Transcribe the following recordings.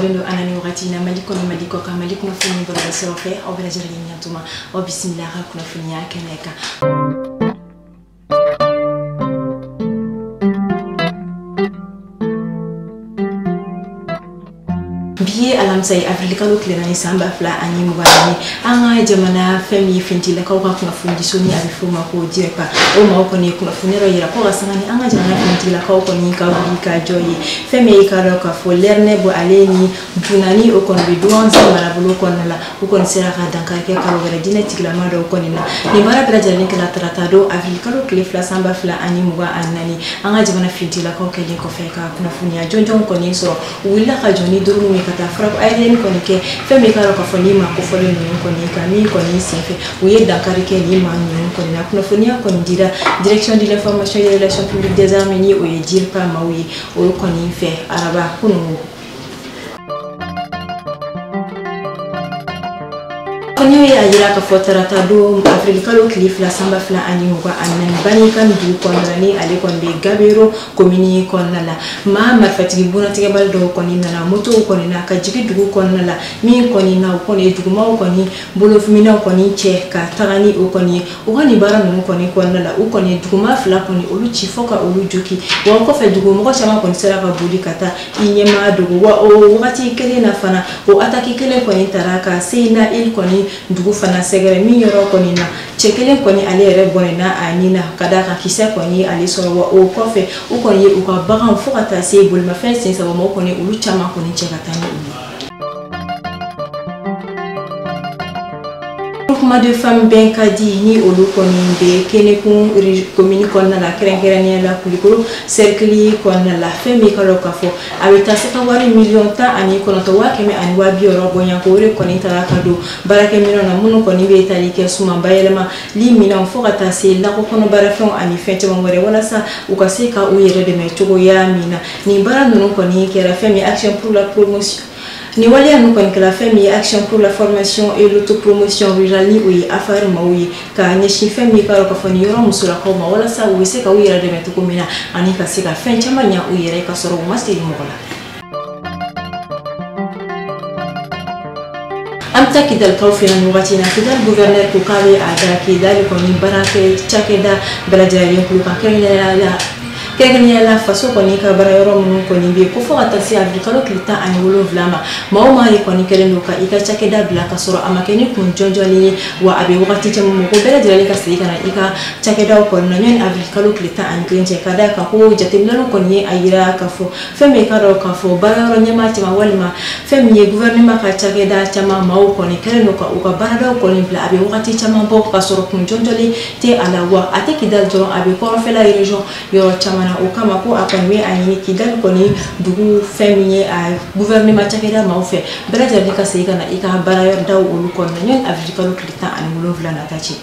sɔrɔlen don an ni wagati in na Mali kɔnɔ Mali kɔ kan Mali kunnafoni bɔlɔlɔsiraw fɛ aw bɛɛ lajɛlen ɲɛtuma aw bisimila ka kunnafoniya kɛnɛ kan. Biye alamsay avril kalo kilani samba fla ani mugani anga jamana femi finti la ka kunnafoni soni abi fuma ko dirpa o ma ko ni kunnafoni ro yira ko rasangani anga jamana finti la ka ni ka buri ka joyi femi ka ro ka fo lerne bo aleni dunani o kon be duwan mara bulu kon la o kon sera ka danka ke ka ro dina tigla ma do kon ni mara bra jani kala tratado avril kalo kilifla samba fla ani muga anani anga jamana finti la ka ke ko fe ka kunnafoni ya jonjon ko ni so willa ka joni duru mi kata frap ayden ko ni ke femi ka ro ka fo ni ma ko fo le ni ko ni ka mi ko ni sefe uye dakar ke ni ma ni ko ni kunnafoni ya ko ni dira direction de l'information et des relations publiques des Arméniens ou dire pas maui ou ko ni fe araba kunu Kwenye ya yira ka fotarata do Afrika kalo kilifla samba fla ani muga anan bani kan du konrani ale kon be gabero komini konnala ma marfati buna tige baldo koni na moto koni na ka jigi dugu konnala mi koni na koni dugu ma koni bolo fumina koni che ka tagani o koni bara no koni konnala o koni dugu ma fla koni olu chi foka olu joki wa ko fe dugu mo ko chama koni sera ka budi kata inyema dugu wa o wakati kele na fana o ataki kele koni taraka seina il koni dugu fana segere mi yoro koni na chekele koni ale ere bonena anina kadaka kisa koni ale soro wa o kofe o koni u ka bagan fo kata se bulma fe sen sa mo koni ulu chama koni chekatani Groupement de femmes Benkadi ni olu koni be kene kun commune konna la kerenkerania la kulikuru cercle konna la femi kalo kafo awita seka wari million ta ani kono to wakeme ani wabi oro bonya ko re koni taraka do barake mino na munu koni be tali ke suma bayelema li mina fo kata se la ko kono barafon ani fete mo ngore wala sa ukaseka uyere de me chogo ya mina ni bara nunu koni kera femi action pour la promotion Ni wali anu kon kala femi action pour la formation et l'autopromotion rurale ni uyi affaire mawi ka nyeshi femi ka ko fani yoro musura ko ma wala sa uyi se ka uyi rade metu komina ani ka se ka fen chama nya uyi re ka soro masti mo kola amta kidal kawfina nuwati na kidal gouverneur ko kawe aga kidal ko ni barake chakeda balajari ko ka kenya la faso koni ka bara yoro mun koni be ko fo atasi Afrika lo klita ani wolo vlama mauma ni koni kelendo ka ika chakeda bla ka soro amakeni kun jonjoni wa abe wakati tamu ko bela dirali ka sika na ika chakeda ko no nyen Afrika lo klita ani klenje kada ka ko jatemlano koni ayira ka fo feme ka ro ka fo bara yoro nyama tima walma feme gouvernement ka chakeda chama mau koni kelendo ka uka bara do koni bla abe wakati chama bo ka soro kun jonjoli te ala wa atekida joro abe ko fela region yoro chama na okama ko akanwe ani kidal koni dugu femiye a gouvernement chakeda maufe bela jabdi ka seyika na ika bara yor daw olu kon nyon Afrika lo klita ani wolo vla na tachi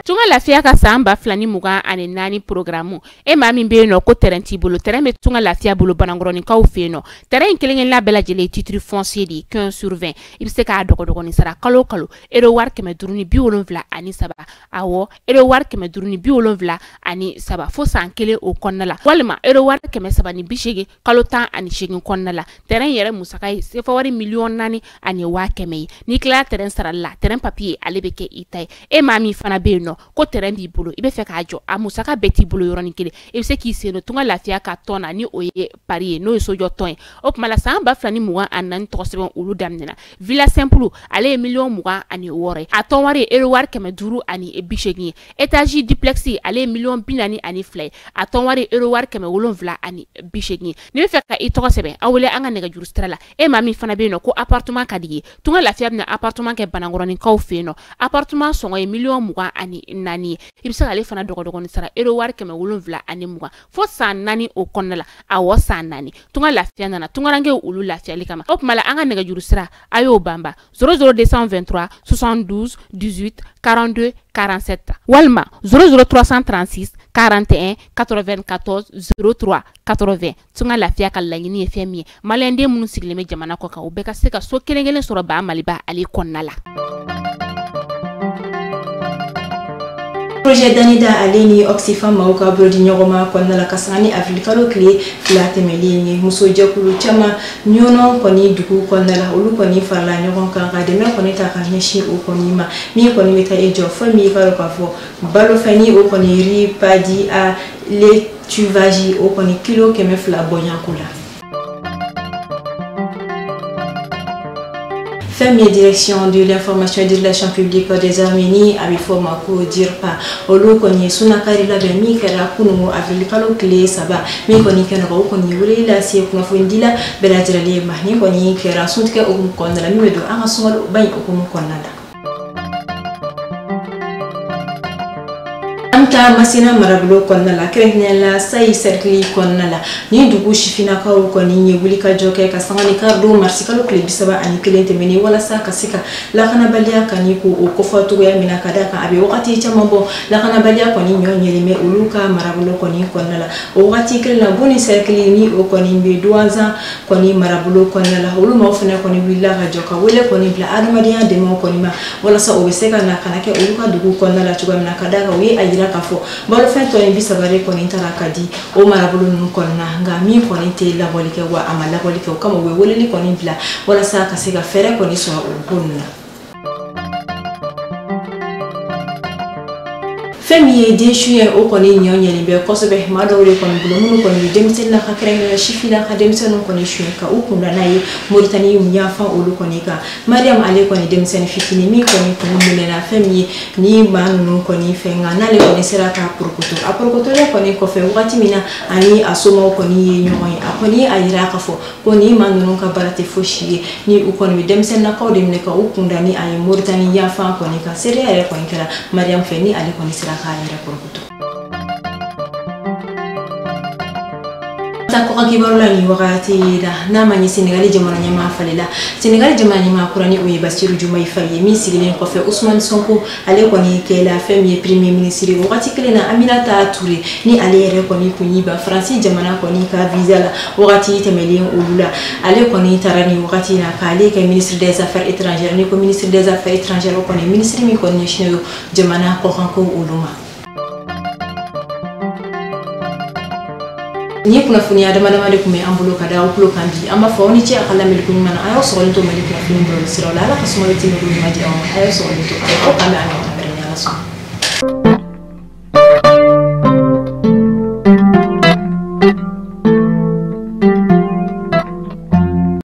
Tunga lafia ka samba flani muga ane nani programu e mami be no ko terenti bolo tereme tunga lafia bolo banangoroni ka ufe no terrain kelingen la bela jele titre foncier di 15/20 ibse ka dogo ni sara kalo ero war keme duruni bi wolonvla ani saba awo ero war keme duruni bi wolonvla ani saba fo sankele o konnala walma ero war keme saba ni bishege kalo tan ani shegin konnala terrain yere musaka se fa wari million nani ani wa keme ni kla terrain sara la terrain papier alebeke itai e mami fana be no ko terrain bi bolo ibe fe ka jo amusaka beti bolo yoroni kele e se ki se no tunga lafia ka tona ni oye parie no so jo ton o kuma la samba flani muwa anan to sebon ulu damnena villa simple ale million muwa ani wore aton wari ero war keme duru ani e bishegi etage duplexi ale million binani ani flay aton wari ero war keme wolon vla ani bishegi ni fe ka ito sebe awole anga nega juru strala e mami fana be no ko appartement kadigi tunga lafia na appartement ke banangoroni ka fe no appartement songo e million muwa ani nani ibisa ale fana dogo ni sara ero war keme wolonvla ani muga fo san nani o konnala awo san nani tunga lafia nana tunga range ulu lafia likama op mala anga nega juru sira ayo bamba 00223 72 18 42 47 walma 00336 41 94 03 80 tunga lafia kalangini efemi malende munu sigleme jamana ko ka ubeka seka so kelengele soro ba maliba ali konnala projet danida aleni oxifam mauka brodi nyogoma konna la kasani afrikalo kli flate melini muso jakulu chama nyono koni duku konna la ulu koni farla nyogon kan ka de me koni ta kan nyeshi o koni ma mi koni meta ejo fami ka ko fo balo fani o koni ri padi a le tuvaji o koni kilo keme fla boyankula. Femme direction de l'information et de l'action publique des Arméniens avec format ko dirpa olu koni sunakari la bemi kara kunu afrikalo kle saba mi koni kana ko koni wuri la si kuna fundila bela jirale mahni koni kara suntka o konna la mi medo anga sumalo bay o konna la amta masina marabulo konna la krenela sai cercle konna la ni dugu shifina ka ko ni wuli ka joke ka sangani kardo marsikalo kle bisaba ani klente meni wala sa kasika la kana balia kani ko o ko fatu ya mina kada ka abi wakati chamambo la kana balia ko ni nyonyele me uluka marabulo koni konna la o wakati kle boni cercle ni o koni be duaza koni marabulo konna la ulu mafuna koni willa ka joka wala koni bla adamadiya de mo koni ma wala sa o beseka na kana ke uluka dugu konna la chuga mina kada ka wi ajira kafo balo fento en bisabare ko intara kadi o marabulu nun konna nga mi ko inte la bolike wa amala bolike kama we woleli ko ni bla wala sa ka se ga fere ko ni so o bonna femi deshuye o koni nyonyeli be kosobe madawre koni bulumunu koni demsen la khakrenga shifila khademsen koni shuka ukunda nayi Mauritanie mnyafa olu koni ka Mariam ale koni demsen fitini mi koni kumule na femi ni manu koni fenga nale koni seraka prokoto le koni ko fe wati mina ani asoma koni nyoy akoni ayira kafo koni manu ka barate foshi ni ukoni demsen na ko demne ka ukunda ni ay Mauritanie yafa koni ka seriare koni kala Mariam feni ale koni seraka kaya prokuto tako akibarola ni wakati da namanye Senegali jamana nyama falela Senegali jamana nyama kurani uye Bassirou Diomaye Faye mi sigile ko fe Ousmane Sonko ale ko ni kela femme premier ministre wakati kele na Aminata Touré ni ale re ko ni kunyi ba France jamana ko ni ka visa la wakati temeli ulula ale ko ni tarani wakati na kale ka ministre des affaires étrangères ni ko ministre des affaires étrangères ko ni ministre mi ko ni shino jamana ko kanko uluma ni kuna funi adama de kume ambulo kada ukulo kambi amba fauni ci akala mel kun man ayo so to mel kuna funi bro sira la ka suma ti no ma di ayo so to ayo kame ana ta bere ala so